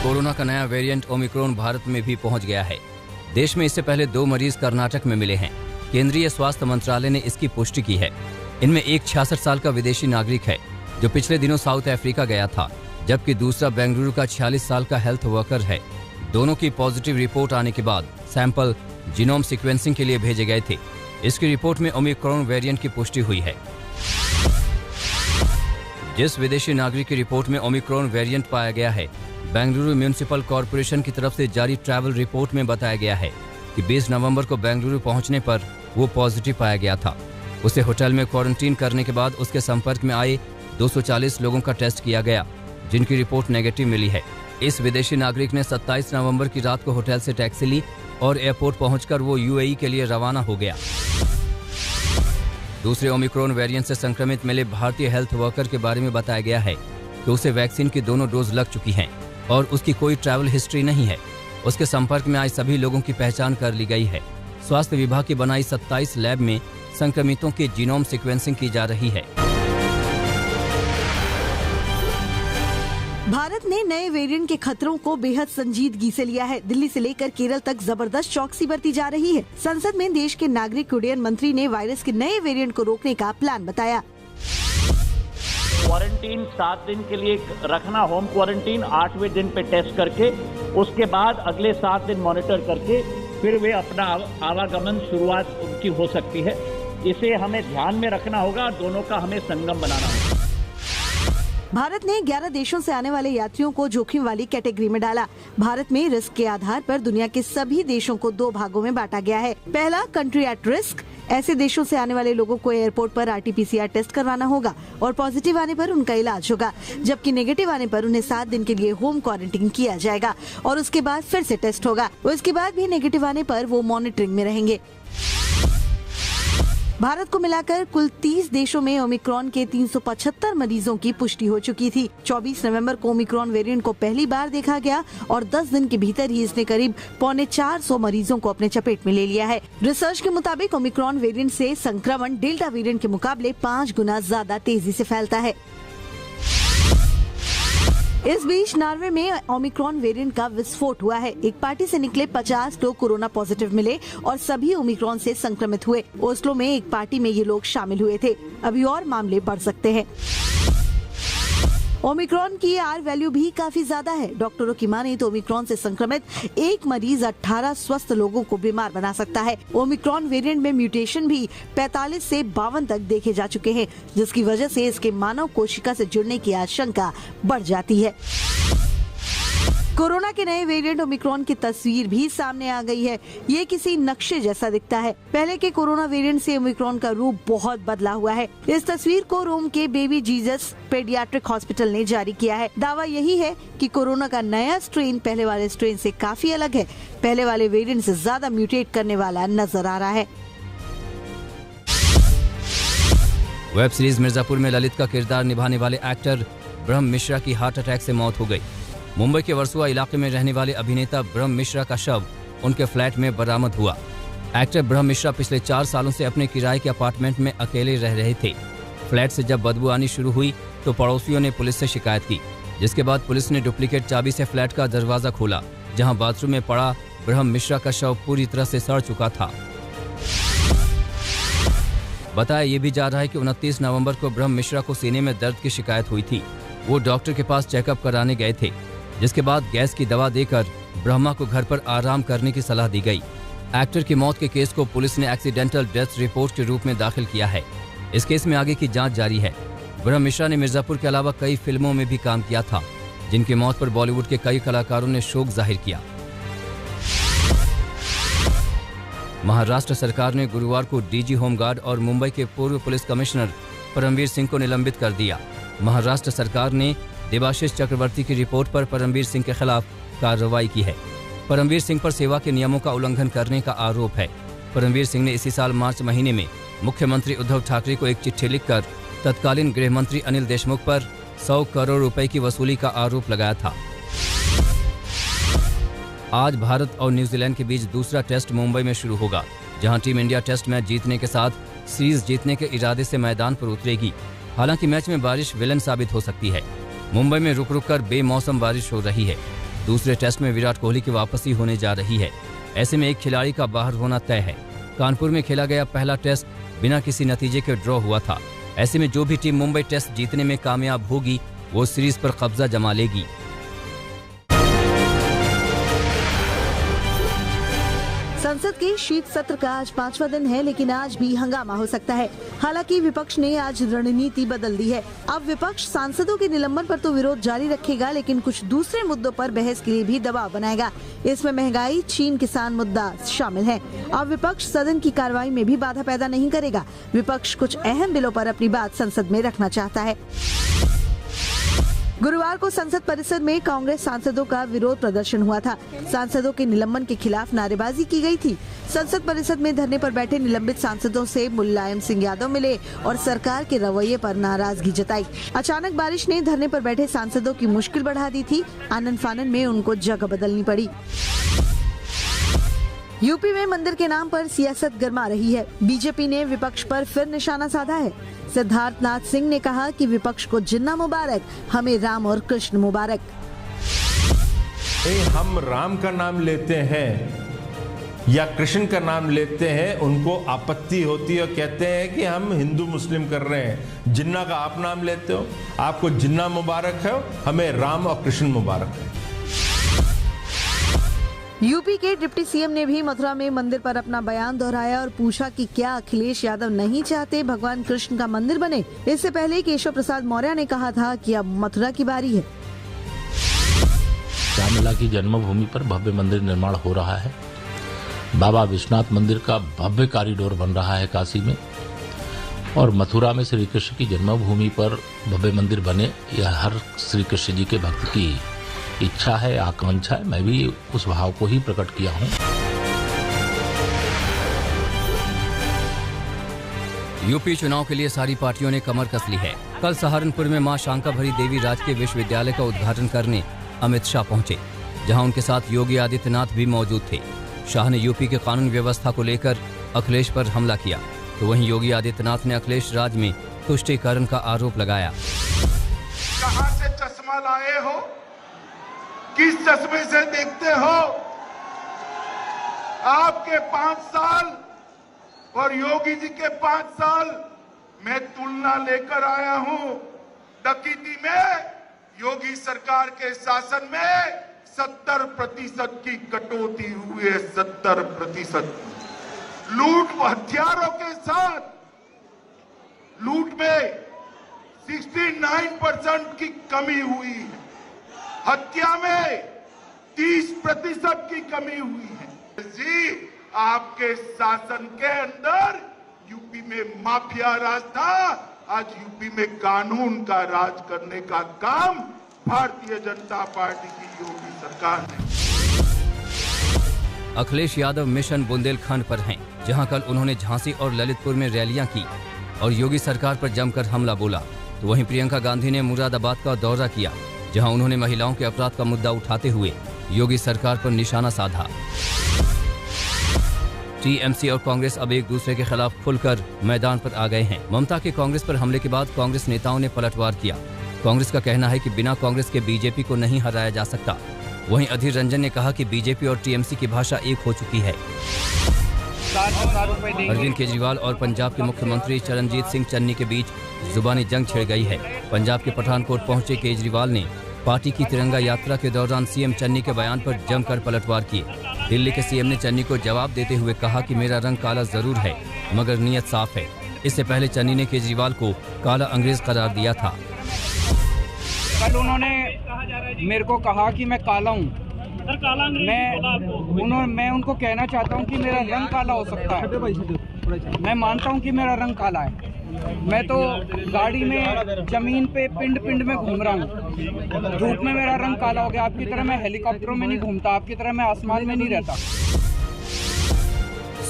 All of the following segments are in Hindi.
कोरोना का नया वेरिएंट ओमिक्रॉन भारत में भी पहुंच गया है। देश में इससे पहले 2 मरीज कर्नाटक में मिले हैं। केंद्रीय स्वास्थ्य मंत्रालय ने इसकी पुष्टि की है। इनमें एक 66 साल का विदेशी नागरिक है जो पिछले दिनों साउथ अफ्रीका गया था, जबकि दूसरा बेंगलुरु का 46 साल का हेल्थ वर्कर है। दोनों की पॉजिटिव रिपोर्ट आने के बाद सैंपल जीनोम सीक्वेंसिंग के लिए भेजे गए थे। इसकी रिपोर्ट में ओमिक्रॉन वेरिएंट की पुष्टि हुई है। जिस विदेशी नागरिक की रिपोर्ट में ओमिक्रॉन वेरिएंट पाया गया है, बेंगलुरु म्युनिसिपल कॉर्पोरेशन की तरफ से जारी ट्रैवल रिपोर्ट में बताया गया है कि 20 नवंबर को बेंगलुरु पहुंचने पर वो पॉजिटिव पाया गया था। उसे होटल में क्वारंटीन करने के बाद उसके संपर्क में आए 240 लोगों का टेस्ट किया गया, जिनकी रिपोर्ट नेगेटिव मिली है। इस विदेशी नागरिक ने 27 नवंबर की रात को होटल से टैक्सी ली और एयरपोर्ट पहुंचकर वो यूएई के लिए रवाना हो गया। दूसरे ओमिक्रॉन वेरिएंट से संक्रमित मिले भारतीय हेल्थ वर्कर के बारे में बताया गया है कि उसे वैक्सीन की दोनों डोज लग चुकी हैं और उसकी कोई ट्रैवल हिस्ट्री नहीं है। उसके संपर्क में आए सभी लोगों की पहचान कर ली गई है। स्वास्थ्य विभाग की बनाई 27 लैब में संक्रमितों की जीनोम सीक्वेंसिंग की जा रही है। भारत ने नए वेरिएंट के खतरों को बेहद संजीदगी से लिया है। दिल्ली से लेकर केरल तक जबरदस्त चौकसी बरती जा रही है। संसद में देश के नागरिक उड्डयन मंत्री ने वायरस के नए वेरिएंट को रोकने का प्लान बताया। क्वारंटीन 7 दिन के लिए रखना, होम क्वारंटीन 8वें दिन पे टेस्ट करके उसके बाद अगले 7 दिन मॉनिटर करके फिर वे अपना आवागमन शुरुआत उनकी हो सकती है। इसे हमें ध्यान में रखना होगा, दोनों का हमें संगम बनाना होगा। भारत ने 11 देशों से आने वाले यात्रियों को जोखिम वाली कैटेगरी में डाला। भारत में रिस्क के आधार पर दुनिया के सभी देशों को 2 भागों में बांटा गया है। पहला, कंट्री एट रिस्क। ऐसे देशों से आने वाले लोगों को एयरपोर्ट पर RT-PCR टेस्ट करवाना होगा और पॉजिटिव आने पर उनका इलाज होगा, जबकि नेगेटिव आने पर उन्हें 7 दिन के लिए होम क्वारंटीन किया जाएगा और उसके बाद फिर से टेस्ट होगा। उसके बाद भी नेगेटिव आने पर वो मॉनिटरिंग में रहेंगे। भारत को मिलाकर कुल 30 देशों में ओमिक्रॉन के 375 मरीजों की पुष्टि हो चुकी थी। 24 नवंबर को ओमिक्रॉन वेरिएंट को पहली बार देखा गया और 10 दिन के भीतर ही इसने करीब 450 मरीजों को अपने चपेट में ले लिया है। रिसर्च के मुताबिक ओमिक्रॉन वेरिएंट से संक्रमण डेल्टा वेरिएंट के मुकाबले 5 गुना ज्यादा तेजी से फैलता है। इस बीच नॉर्वे में ओमिक्रॉन वेरिएंट का विस्फोट हुआ है। एक पार्टी से निकले 50 लोग कोरोना पॉजिटिव मिले और सभी ओमिक्रॉन से संक्रमित हुए। ओस्लो में एक पार्टी में ये लोग शामिल हुए थे। अभी और मामले बढ़ सकते हैं। ओमिक्रॉन की R वैल्यू भी काफी ज्यादा है। डॉक्टरों की माने तो ओमिक्रॉन से संक्रमित एक मरीज 18 स्वस्थ लोगों को बीमार बना सकता है। ओमिक्रॉन वेरिएंट में म्यूटेशन भी 45 से 52 तक देखे जा चुके हैं, जिसकी वजह से इसके मानव कोशिका से जुड़ने की आशंका बढ़ जाती है। कोरोना के नए वेरिएंट ओमिक्रॉन की तस्वीर भी सामने आ गई है। ये किसी नक्शे जैसा दिखता है। पहले के कोरोना वेरिएंट से ओमिक्रॉन का रूप बहुत बदला हुआ है। इस तस्वीर को रोम के बेबी जीसस पेडियाट्रिक हॉस्पिटल ने जारी किया है। दावा यही है कि कोरोना का नया स्ट्रेन पहले वाले स्ट्रेन से काफी अलग है। पहले वाले वेरिएंट से ज्यादा म्यूटेट करने वाला नजर आ रहा है। वेब सीरीज मिर्जापुर में ललित का किरदार निभाने वाले एक्टर ब्रह्म मिश्रा की हार्ट अटैक से मौत हो गई। मुंबई के वर्सोवा इलाके में रहने वाले अभिनेता ब्रह्म मिश्रा का शव उनके फ्लैट में बरामद हुआ। एक्टर ब्रह्म मिश्रा पिछले 4 सालों से अपने किराए के अपार्टमेंट में अकेले रह रहे थे। फ्लैट से जब बदबू आनी शुरू हुई तो पड़ोसियों ने पुलिस से शिकायत की, जिसके बाद पुलिस ने डुप्लीकेट चाबी से फ्लैट का दरवाजा खोला, जहां बाथरूम में पड़ा ब्रह्म मिश्रा का शव पूरी तरह से सड़ चुका था। बताया ये भी जा रहा है कि 29 नवंबर को ब्रह्म मिश्रा को सीने में दर्द की शिकायत हुई थी। वो डॉक्टर के पास चेकअप कराने गए थे, जिसके बाद गैस की दवा देकर ब्रह्मा को घर पर आराम करने की सलाह दी गई। एक्टर की मौत के केस को पुलिस ने एक्सीडेंटल डेथ रिपोर्ट के रूप में दाखिल किया है। इस केस में आगे की जांच जारी है। ब्रह्म मिश्रा ने मिर्जापुर के अलावा कई फिल्मों में भी काम किया था, जिनकी मौत पर बॉलीवुड के कई कलाकारों ने शोक जाहिर किया। महाराष्ट्र सरकार ने गुरुवार को डीजी होमगार्ड और मुंबई के पूर्व पुलिस कमिश्नर परमवीर सिंह को निलंबित कर दिया। महाराष्ट्र सरकार ने देवाशीष चक्रवर्ती की रिपोर्ट पर परमवीर सिंह के खिलाफ कार्रवाई की है। परमवीर सिंह पर सेवा के नियमों का उल्लंघन करने का आरोप है। परमवीर सिंह ने इसी साल मार्च महीने में मुख्यमंत्री उद्धव ठाकरे को एक चिट्ठी लिखकर तत्कालीन गृह मंत्री अनिल देशमुख पर 100 करोड़ रुपए की वसूली का आरोप लगाया था। आज भारत और न्यूजीलैंड के बीच दूसरा टेस्ट मुंबई में शुरू होगा, जहां टीम इंडिया टेस्ट मैच जीतने के साथ सीरीज जीतने के इरादे से मैदान पर उतरेगी। हालांकि मैच में बारिश विलन साबित हो सकती है। मुंबई में रुक रुक कर बेमौसम बारिश हो रही है। दूसरे टेस्ट में विराट कोहली की वापसी होने जा रही है। ऐसे में एक खिलाड़ी का बाहर होना तय है। कानपुर में खेला गया पहला टेस्ट बिना किसी नतीजे के ड्रॉ हुआ था। ऐसे में जो भी टीम मुंबई टेस्ट जीतने में कामयाब होगी वो सीरीज पर कब्जा जमा लेगी। संसद के शीत सत्र का आज 5वां दिन है, लेकिन आज भी हंगामा हो सकता है। हालांकि विपक्ष ने आज रणनीति बदल दी है। अब विपक्ष सांसदों के निलंबन पर तो विरोध जारी रखेगा, लेकिन कुछ दूसरे मुद्दों पर बहस के लिए भी दबाव बनाएगा। इसमें महंगाई, चीन, किसान मुद्दा शामिल है। अब विपक्ष सदन की कार्रवाई में भी बाधा पैदा नहीं करेगा। विपक्ष कुछ अहम बिलों पर अपनी बात संसद में रखना चाहता है। गुरुवार को संसद परिसर में कांग्रेस सांसदों का विरोध प्रदर्शन हुआ था। सांसदों के निलंबन के खिलाफ नारेबाजी की गई थी। संसद परिसर में धरने पर बैठे निलंबित सांसदों से मुलायम सिंह यादव मिले और सरकार के रवैये पर नाराजगी जताई। अचानक बारिश ने धरने पर बैठे सांसदों की मुश्किल बढ़ा दी थी। आनन फानन में उनको जगह बदलनी पड़ी। यूपी में मंदिर के नाम पर सियासत गरमा रही है। बीजेपी ने विपक्ष पर फिर निशाना साधा है। सिद्धार्थ नाथ सिंह ने कहा कि विपक्ष को जिन्ना मुबारक, हमें राम और कृष्ण मुबारक। हम राम का नाम लेते हैं या कृष्ण का नाम लेते हैं, उनको आपत्ति होती है और कहते हैं कि हम हिंदू मुस्लिम कर रहे हैं। जिन्ना का आप नाम लेते हो, आपको जिन्ना मुबारक है, हमें राम और कृष्ण मुबारक है। यूपी के डिप्टी सीएम ने भी मथुरा में मंदिर पर अपना बयान दोहराया और पूछा कि क्या अखिलेश यादव नहीं चाहते भगवान कृष्ण का मंदिर बने। इससे पहले केशव प्रसाद मौर्य ने कहा था कि अब मथुरा की बारी है। रामलला की जन्मभूमि पर भव्य मंदिर निर्माण हो रहा है। बाबा विश्वनाथ मंदिर का भव्य कॉरिडोर बन रहा है काशी में, और मथुरा में श्री कृष्ण की जन्मभूमि पर भव्य मंदिर बने, यह हर श्री कृष्ण जी के भक्त की इच्छा है, आकांक्षा है। मैं भी उस भाव को ही प्रकट किया हूँ। यूपी चुनाव के लिए सारी पार्टियों ने कमर कस ली है। कल सहारनपुर में मां शांकाभरी देवी राजकीय विश्वविद्यालय का उद्घाटन करने अमित शाह पहुंचे, जहां उनके साथ योगी आदित्यनाथ भी मौजूद थे। शाह ने यूपी के कानून व्यवस्था को लेकर अखिलेश पर हमला किया, तो वहीं योगी आदित्यनाथ ने अखिलेश राज में तुष्टीकरण का आरोप लगाया। कहां से चश्मा लाए हो, किस चश्मे से देखते हो? आपके 5 साल और योगी जी के 5 साल मैं तुलना लेकर आया हूं। डकैती में योगी सरकार के शासन में 70% की कटौती हुई है। 70% लूट व हथियारों के साथ लूट में 69% की कमी हुई है। हत्या में 30% की कमी हुई है। जी, आपके शासन के अंदर यूपी में माफिया राज था, आज यूपी में कानून का राज करने का काम भारतीय जनता पार्टी की योगी सरकार ने। अखिलेश यादव मिशन बुंदेलखंड पर हैं, जहां कल उन्होंने झांसी और ललितपुर में रैलियां की और योगी सरकार पर जमकर हमला बोला। तो वहीं प्रियंका गांधी ने मुरादाबाद का दौरा किया, जहां उन्होंने महिलाओं के अपराध का मुद्दा उठाते हुए योगी सरकार पर निशाना साधा। टीएमसी और कांग्रेस अब एक दूसरे के खिलाफ खुलकर मैदान पर आ गए हैं। ममता के कांग्रेस पर हमले के बाद कांग्रेस नेताओं ने पलटवार किया। कांग्रेस का कहना है कि बिना कांग्रेस के बीजेपी को नहीं हराया जा सकता। वहीं अधीर रंजन ने कहा कि बीजेपी और टीएमसी की भाषा एक हो चुकी है। अरविंद केजरीवाल और पंजाब के मुख्यमंत्री चरणजीत सिंह चन्नी के बीच जुबानी जंग छिड़ गई है। पंजाब के पठानकोट पहुंचे केजरीवाल ने पार्टी की तिरंगा यात्रा के दौरान सीएम चन्नी के बयान पर जमकर पलटवार किए। दिल्ली के सीएम ने चन्नी को जवाब देते हुए कहा कि मेरा रंग काला जरूर है, मगर नीयत साफ है। इससे पहले चन्नी ने केजरीवाल को काला अंग्रेज करार दिया था। कल उन्होंने मेरे को कहा कि मैं काला हूँ। मैं उनको कहना चाहता हूँ कि मेरा रंग काला हो सकता है। मैं मानता हूँ कि मेरा रंग काला है। मैं तो गाड़ी में जमीन पे पिंड पिंड में घूम रहा हूँ। धूप में मेरा रंग काला हो गया। आपकी तरह मैं हेलीकॉप्टरों में नहीं घूमता, आपकी तरह मैं आसमान में नहीं रहता।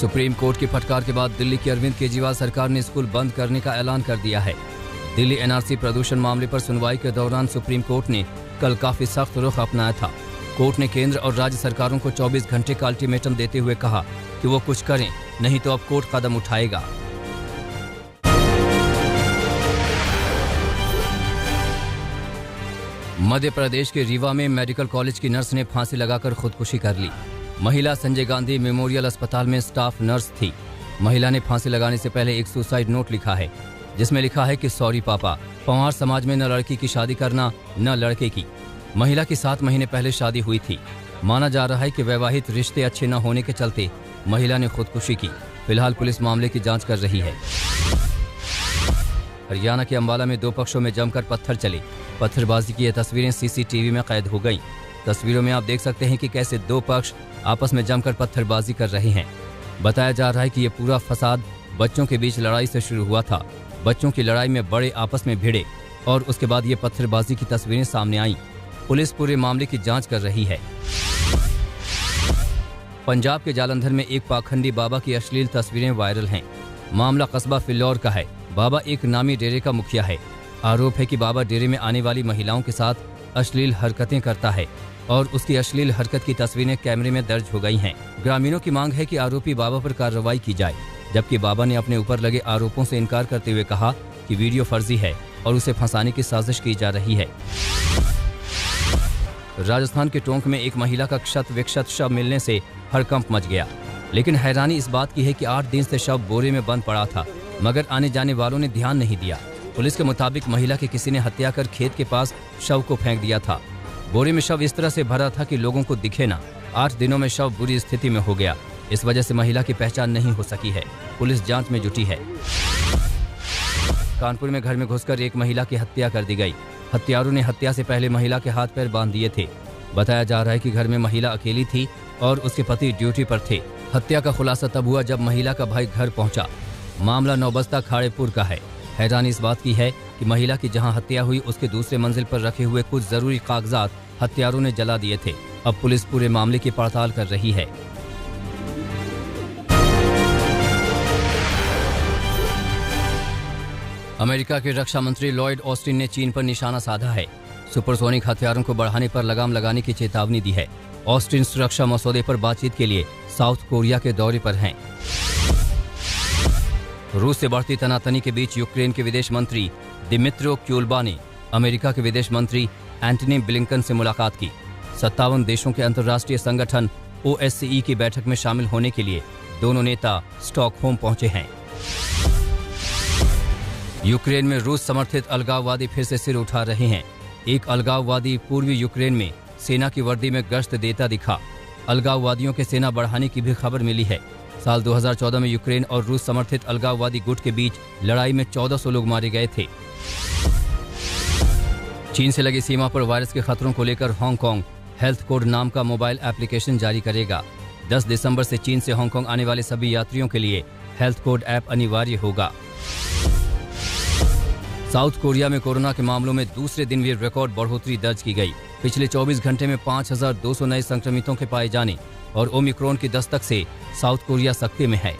सुप्रीम कोर्ट की फटकार के बाद दिल्ली की अरविंद केजरीवाल सरकार ने स्कूल बंद करने का ऐलान कर दिया है। दिल्ली एनआरसी प्रदूषण मामले पर सुनवाई के दौरान सुप्रीम कोर्ट ने कल काफी सख्त रुख अपनाया था। कोर्ट ने केंद्र और राज्य सरकारों को 24 घंटे का अल्टीमेटम देते हुए कहा कि वो कुछ करें, नहीं तो अब कोर्ट कदम उठाएगा। मध्य प्रदेश के रीवा में मेडिकल कॉलेज की नर्स ने फांसी लगाकर खुदकुशी कर ली। महिला संजय गांधी मेमोरियल अस्पताल में स्टाफ नर्स थी। महिला ने फांसी लगाने से पहले एक सुसाइड नोट लिखा है, जिसमें लिखा है कि सॉरी पापा, पंवार समाज में न लड़की की शादी करना न लड़के की। महिला की 7 महीने पहले शादी हुई थी। माना जा रहा है कि वैवाहिक रिश्ते अच्छे न होने के चलते महिला ने खुदकुशी की। फिलहाल पुलिस मामले की जांच कर रही है। हरियाणा के अंबाला में 2 पक्षों में जमकर पत्थर चले। पत्थरबाजी की ये तस्वीरें सीसीटीवी में कैद हो गईं। तस्वीरों में आप देख सकते हैं कि कैसे 2 पक्ष आपस में जमकर पत्थरबाजी कर रहे हैं। बताया जा रहा है कि ये पूरा फसाद बच्चों के बीच लड़ाई से शुरू हुआ था। बच्चों की लड़ाई में बड़े आपस में भिड़े और उसके बाद ये पत्थरबाजी की तस्वीरें सामने आईं। पुलिस पूरे मामले की जांच कर रही है। पंजाब के जालंधर में एक पाखंडी बाबा की अश्लील तस्वीरें वायरल हैं। मामला कस्बा फिल्लौर का है। बाबा एक नामी डेरे का मुखिया है। आरोप है कि बाबा डेरे में आने वाली महिलाओं के साथ अश्लील हरकतें करता है और उसकी अश्लील हरकत की तस्वीरें कैमरे में दर्ज हो गई हैं। ग्रामीणों की मांग है कि आरोपी बाबा पर कार्रवाई की जाए, जबकि बाबा ने अपने ऊपर लगे आरोपों से इनकार करते हुए कहा कि वीडियो फर्जी है और उसे फंसाने की साजिश की जा रही है। राजस्थान के टोंक में एक महिला का क्षत विक्षत शव मिलने से हड़कंप मच गया, लेकिन हैरानी इस बात की है कि 8 दिन से शव बोरे में बंद पड़ा था, मगर आने जाने वालों ने ध्यान नहीं दिया। पुलिस के मुताबिक महिला की किसी ने हत्या कर खेत के पास शव को फेंक दिया था। बोरे में शव इस तरह से भरा था कि लोगों को दिखे ना। 8 दिनों में शव बुरी स्थिति में हो गया। इस वजह से महिला की पहचान नहीं हो सकी है। पुलिस जांच में जुटी है। कानपुर में घर में घुसकर एक महिला की हत्या कर दी गई। हत्यारों ने हत्या से पहले महिला के हाथ पैर बांध दिए थे। बताया जा रहा है कि घर में महिला अकेली थी और उसके पति ड्यूटी पर थे। हत्या का खुलासा तब हुआ जब महिला का भाई घर पहुंचा। मामला नौबस्ता खाड़ेपुर का है। हैरानी इस बात की है कि महिला की जहां हत्या हुई उसके दूसरे मंजिल पर रखे हुए कुछ जरूरी कागजात हत्यारों ने जला दिए थे। अब पुलिस पूरे मामले की पड़ताल कर रही है। अमेरिका के रक्षा मंत्री लॉयड ऑस्टिन ने चीन पर निशाना साधा है। सुपरसोनिक हथियारों को बढ़ाने पर लगाम लगाने की चेतावनी दी है। ऑस्टिन सुरक्षा मसौदे पर बातचीत के लिए साउथ कोरिया के दौरे पर हैं। रूस से बढ़ती तनातनी के बीच यूक्रेन के विदेश मंत्री दिमित्रो क्यूलबा ने अमेरिका के विदेश मंत्री एंटनी ब्लिंकन से मुलाकात की। 57 देशों के अंतर्राष्ट्रीय संगठन OSCE की बैठक में शामिल होने के लिए दोनों नेता स्टॉकहोम पहुंचे हैं। यूक्रेन में रूस समर्थित अलगाववादी फिर से सिर उठा रहे हैं। एक अलगाववादी पूर्वी यूक्रेन में सेना की वर्दी में गश्त देता दिखा। अलगाववादियों के सेना बढ़ाने की भी खबर मिली है। साल 2014 में यूक्रेन और रूस समर्थित अलगाववादी गुट के बीच लड़ाई में 1400 लोग मारे गए थे। चीन से लगी सीमा पर वायरस के खतरों को लेकर हांगकांग हेल्थ कोड नाम का मोबाइल एप्लीकेशन जारी करेगा। 10 दिसंबर से चीन से हांगकांग आने वाले सभी यात्रियों के लिए हेल्थ कोड ऐप अनिवार्य होगा। साउथ कोरिया में कोरोना के मामलों में दूसरे दिन भी रिकॉर्ड बढ़ोतरी दर्ज की गई। पिछले 24 घंटे में 5200 नए संक्रमितों के पाए जाने और ओमिक्रॉन की दस्तक से साउथ कोरिया सक्रिय में है।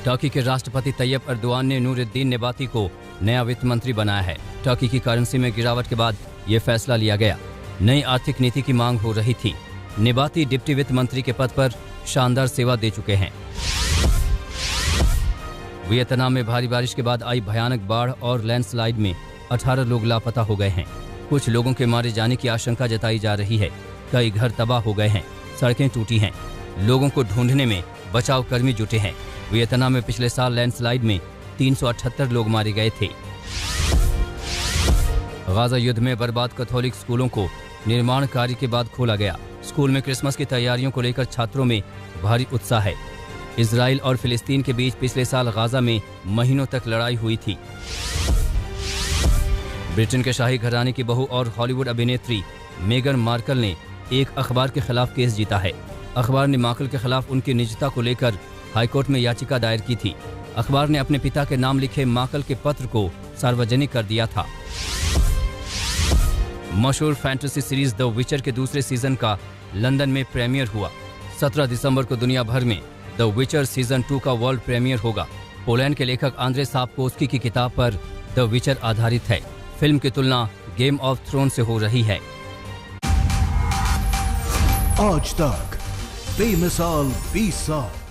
टर्की के राष्ट्रपति तैयब अर्दोआन ने नूरुद्दीन नेबाती को नया वित्त मंत्री बनाया है। टर्की की करेंसी में गिरावट के बाद यह फैसला लिया गया। नई आर्थिक नीति की मांग हो रही थी। नेबाती डिप्टी वित्त मंत्री के पद पर शानदार सेवा दे चुके हैं। वियतनाम में भारी बारिश के बाद आई भयानक बाढ़ और लैंडस्लाइड में 18 लोग लापता हो गए हैं। कुछ लोगों के मारे जाने की आशंका जताई जा रही है। कई घर तबाह हो गए हैं, सड़कें टूटी हैं। लोगों को ढूंढने में बचाव कर्मी जुटे हैं। वियतनाम में पिछले साल लैंडस्लाइड में 378 लोग मारे गए थे। गाजा युद्ध में बर्बाद कैथोलिक स्कूलों को निर्माण कार्य के बाद खोला गया। स्कूल में क्रिसमस की तैयारियों को लेकर छात्रों में भारी उत्साह है। इजराइल और फिलिस्तीन के बीच पिछले साल गाजा में महीनों तक लड़ाई हुई थी। ब्रिटेन के शाही घराने की बहू और हॉलीवुड अभिनेत्री मेगन मार्कल ने एक अखबार के खिलाफ केस जीता है। अखबार ने मार्कल के खिलाफ उनकी निजता को लेकर हाईकोर्ट में याचिका दायर की थी। अखबार ने अपने पिता के नाम लिखे मार्कल के पत्र को सार्वजनिक कर दिया था। मशहूर फैंटेसी सीरीज द विचर के दूसरे सीजन का लंदन में प्रीमियर हुआ। 17 दिसंबर को दुनिया भर में द विचर सीजन 2 का वर्ल्ड प्रीमियर होगा। पोलैंड के लेखक आंद्रे सापकोस्की की किताब पर द विचर आधारित है। फिल्म की तुलना गेम ऑफ थ्रोन से हो रही है। आज तक बेमिसाल 20 साल।